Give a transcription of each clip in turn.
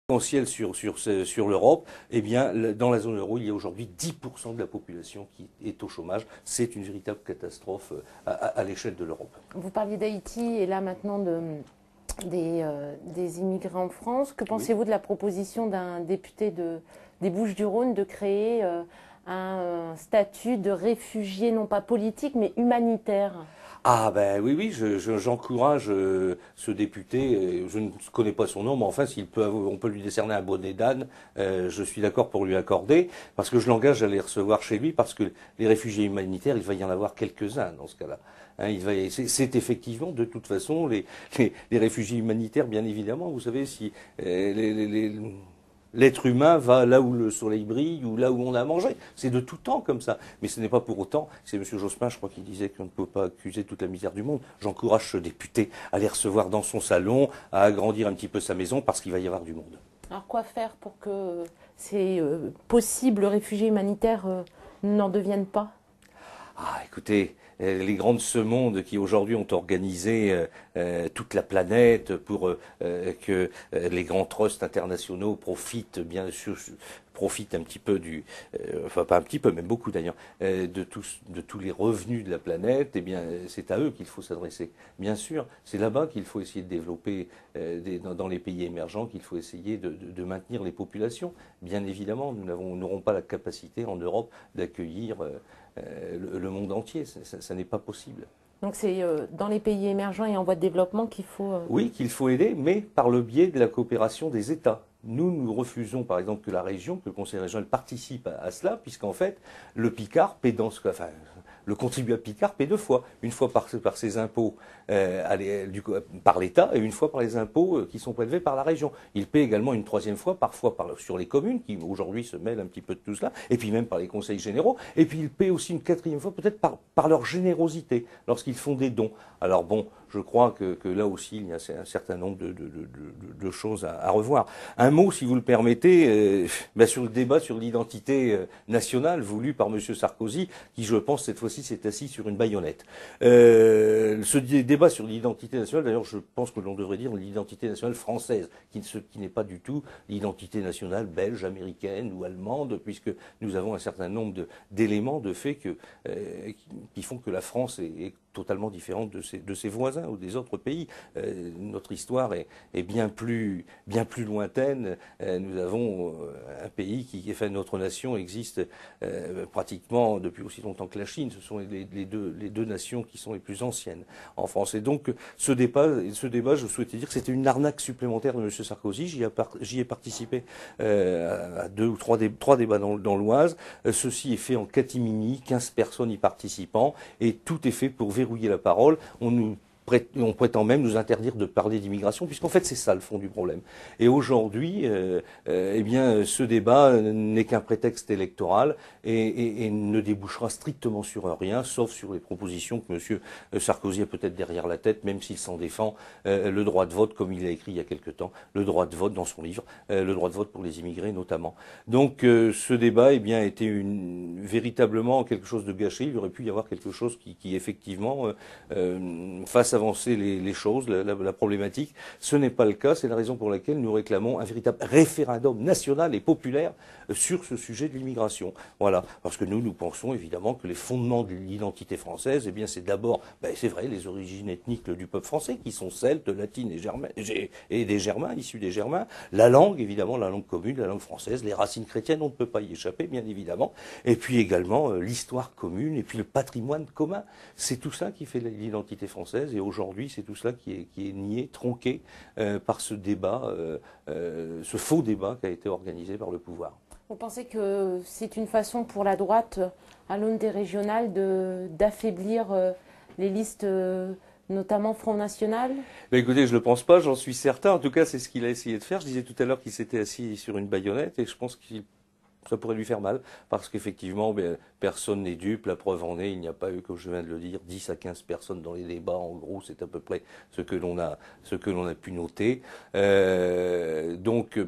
Potentiel sur l'Europe, eh bien, dans la zone euro, il y a aujourd'hui 10% de la population qui est au chômage. C'est une véritable catastrophe à l'échelle de l'Europe. Vous parliez d'Haïti et là maintenant des immigrés en France. Que pensez-vous de la proposition d'un député des Bouches-du-Rhône de créer un statut de réfugié, non pas politique, mais humanitaire? Ah ben oui, oui, j'encourage ce député, je ne connais pas son nom, mais enfin, on peut lui décerner un bonnet d'âne, je suis d'accord pour lui accorder, parce que je l'engage à les recevoir chez lui, parce que les réfugiés humanitaires, il va y en avoir quelques-uns dans ce cas-là. Hein, c'est effectivement, de toute façon, les réfugiés humanitaires, bien évidemment, vous savez, si l'être humain va là où le soleil brille ou là où on a mangé. C'est de tout temps comme ça. Mais ce n'est pas pour autant, c'est M. Jospin, je crois, qui disait qu'on ne peut pas accuser toute la misère du monde. J'encourage ce député à les recevoir dans son salon, à agrandir un petit peu sa maison, parce qu'il va y avoir du monde. Alors quoi faire pour que ces possibles réfugiés humanitaires n'en deviennent pas? Ah, écoutez, les grands de ce monde qui aujourd'hui ont organisé toute la planète pour que les grands trusts internationaux profitent bien sûr profitent un petit peu enfin pas un petit peu, mais beaucoup d'ailleurs, de tous les revenus de la planète, eh bien c'est à eux qu'il faut s'adresser. Bien sûr, c'est là-bas qu'il faut essayer de développer, dans les pays émergents, qu'il faut essayer de maintenir les populations. Bien évidemment, nous n'aurons pas la capacité en Europe d'accueillir le monde entier. Ça n'est pas possible. Donc c'est dans les pays émergents et en voie de développement qu'il faut... Oui, qu'il faut aider, mais par le biais de la coopération des États. Nous refusons par exemple que la région, que le Conseil régional participe à cela, puisqu'en fait, le Picard paie enfin, le contribuable Picard paie deux fois. Une fois par ses impôts par l'État et une fois par les impôts qui sont prélevés par la région. Il paie également une troisième fois, parfois sur les communes, qui aujourd'hui se mêlent un petit peu de tout cela, et puis même par les conseils généraux. Et puis il paie aussi une quatrième fois, peut-être par leur générosité, lorsqu'ils font des dons. Alors bon, je crois que là aussi, il y a un certain nombre de choses à revoir. Un mot, si vous le permettez, sur le débat sur l'identité nationale voulu par M. Sarkozy, qui, je pense, cette fois-ci, s'est assis sur une baïonnette. Ce débat sur l'identité nationale, d'ailleurs, je pense que l'on devrait dire l'identité nationale française, qui n'est pas du tout l'identité nationale belge, américaine ou allemande, puisque nous avons un certain nombre d'éléments, de faits qui font que la France est totalement différente de ses voisins ou des autres pays. Notre histoire est bien plus lointaine. Nous avons un pays notre nation existe pratiquement depuis aussi longtemps que la Chine. Ce sont les deux nations qui sont les plus anciennes en France. Et donc ce débat, je souhaitais dire que c'était une arnaque supplémentaire de M. Sarkozy. J'y ai participé à deux ou trois débats dans l'Oise. Ceci est fait en catimini, 15 personnes y participant, et tout est fait pour verrouiller la parole. On prétend même nous interdire de parler d'immigration, puisqu'en fait c'est ça le fond du problème. Et aujourd'hui, eh bien, ce débat n'est qu'un prétexte électoral et ne débouchera strictement sur rien, sauf sur les propositions que M. Sarkozy a peut-être derrière la tête, même s'il s'en défend, le droit de vote, comme il a écrit il y a quelque temps, le droit de vote dans son livre, le droit de vote pour les immigrés notamment. Donc ce débat, eh bien, était véritablement quelque chose de gâché. Il aurait pu y avoir quelque chose qui effectivement fasse avancer les choses, la problématique. Ce n'est pas le cas, c'est la raison pour laquelle nous réclamons un véritable référendum national et populaire sur ce sujet de l'immigration. Voilà, parce que nous pensons évidemment que les fondements de l'identité française, eh bien c'est d'abord, c'est vrai, les origines ethniques du peuple français, qui sont celtes, latines et des Germains, issus des Germains, la langue, évidemment, la langue commune, la langue française, les racines chrétiennes, on ne peut pas y échapper, bien évidemment, et puis également l'histoire commune, et puis le patrimoine commun. C'est tout ça qui fait l'identité française, et aujourd'hui, c'est tout cela qui est nié, tronqué par ce débat, ce faux débat qui a été organisé par le pouvoir. Vous pensez que c'est une façon pour la droite, à l'aune des régionales, d'affaiblir les listes, notamment Front National? Écoutez, je ne le pense pas, j'en suis certain. En tout cas, c'est ce qu'il a essayé de faire. Je disais tout à l'heure qu'il s'était assis sur une baïonnette, et je pense que ça pourrait lui faire mal, parce qu'effectivement, personne n'est dupe. La preuve en est, il n'y a pas eu, comme je viens de le dire, 10 à 15 personnes dans les débats. En gros, c'est à peu près ce que l'on a pu noter. Donc,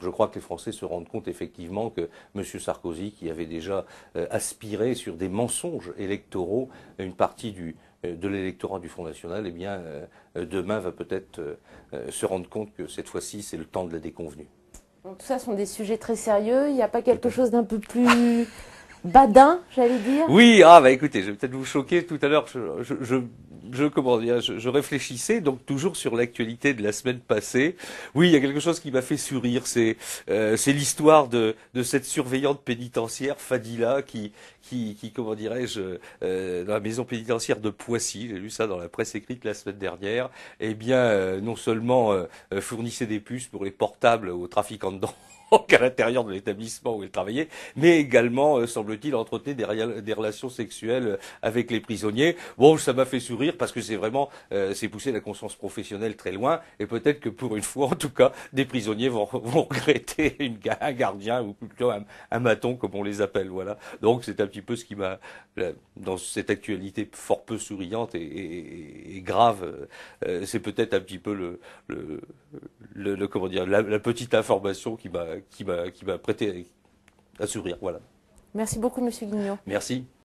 je crois que les Français se rendent compte effectivement que M. Sarkozy, qui avait déjà aspiré sur des mensonges électoraux une partie de l'électorat du Front National, eh bien, demain va peut-être se rendre compte que cette fois-ci, c'est le temps de la déconvenue. Donc, tout ça sont des sujets très sérieux. Il n'y a pas quelque chose d'un peu plus badin, j'allais dire? Oui, écoutez, je vais peut-être vous choquer tout à l'heure. Comment dire, je réfléchissais donc toujours sur l'actualité de la semaine passée. Oui, il y a quelque chose qui m'a fait sourire. C'est l'histoire de cette surveillante pénitentiaire Fadila qui comment dirais-je, dans la maison pénitentiaire de Poissy. J'ai lu ça dans la presse écrite la semaine dernière. Eh bien, non seulement fournissait des puces pour les portables aux trafiquants de drogue à l'intérieur de l'établissement où elle travaillait, mais également, semble-t-il, entretenait des relations sexuelles avec les prisonniers. Bon, ça m'a fait sourire parce que c'est vraiment, c'est pousser la conscience professionnelle très loin, et peut-être que pour une fois, en tout cas, des prisonniers vont regretter un gardien, ou plutôt un maton, comme on les appelle, voilà. Donc c'est un petit peu ce qui m'a, dans cette actualité fort peu souriante et grave, c'est peut-être un petit peu comment dire, la petite information qui m'a prêté à sourire. Voilà. Merci beaucoup, Monsieur Guignot. Merci.